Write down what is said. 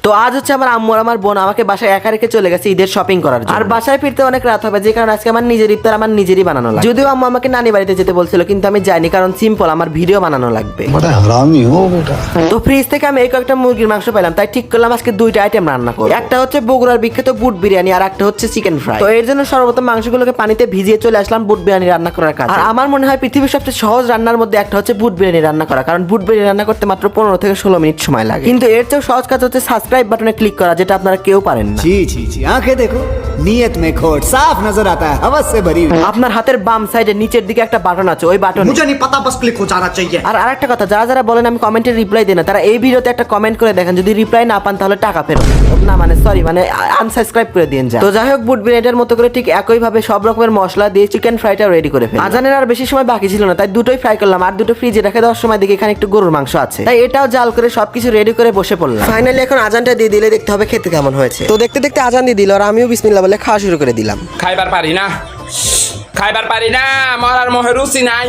তো আজ হচ্ছে আমার আম্মু আর আমার বোন আমাকে বাসায় একা রেখে চলে গেছে ঈদের শপিং করার জন্য। আর বাসায় ফিরতে অনেক রাত হবে, যে কারণে আজকে আমার নিজের ইফতার আমার নিজেরই বানানো লাগবে। যদিও আম্মু আমাকে নানি বাড়িতে যেতে বলছিল, কিন্তু আমি যাইনি, কারণ সিম্পল আমার ভিডিও বানানো লাগবে। তো ফ্রিজ থেকে আমি এই কয়েকটা মুরগির মাংস পেলাম, তাই ঠিক করলাম আজকে দুইটা আইটেম রান্না করব। একটা হচ্ছে বগুড়ার বিখ্যাত বুট বিরিয়ানি, আর একটা হচ্ছে চিকেন ফ্রাই। তো এর জন্য সর্বপ্রথম মাংসগুলোকে পানিতে ভিজিয়ে চলে আসলাম বুট বিরিয়ানি রান্না করার কাজে। আর আমার মনে হয় পৃথিবীর সবচেয়ে সহজ রান্নার মধ্যে একটা হচ্ছে বুট বিরিয়ানি রান্না করা, কারণ বুট বিরিয়ানি রান্না করতে মাত্র 15 থেকে 16 মিনিট সময় লাগে। কিন্তু এর চেয়েও সহজ কাজ হচ্ছে সাবস্ক্রাইব বাটনে ক্লিক করা, যেটা আপনারা কেউ পারেন না। जी जी जी आंखें देखो, नीयत में खोट साफ नजर आता है, हवस से भरी हुई। আপনার হাতের বাম সাইডে নিচের দিকে একটা বাটন আছে, ওই বাটন। मुझे नहीं पता, बस क्लिक हो जाना चाहिए। আর আরেকটা কথা, যারা যারা বলেন আমি কমেন্টে রিপ্লাই দিই না, তারা এই ভিডিওতে একটা কমেন্ট করে দেখেন, যদি রিপ্লাই না পান তাহলে টাকা ফেরত না, মানে সরি, মানে আনসাবস্ক্রাইব করে দিন যা। তো যাই হোক, বুট বিরিয়ানির মতো করে ঠিক একই ভাবে সব রকমের মশলা দিয়ে চিকেন ফ্রাইটাও রেডি করে ফেলি। আজানের আর বেশি সময় বাকি ছিল না, তাই দুটোই ফ্রাই করলাম, আর দুটো ফ্রিজে রেখে দেওয়ার সময় দেখি এখানে একটু গরুর মাংস আছে, তাই এটাও জাল করে সবকিছু রেডি করে বসে পড়লাম। ফাইনালি এখন আজানটা দিয়ে দিলে দেখতে হবে খেতে কেমন হয়েছে। তো দেখতে দেখতে আজান দিয়ে দিল, আর আমিও বিসমিল্লাহ বলে খাওয়া শুরু করে দিলাম। খাইবার পারি না, মরার মোহে রুচি নাই।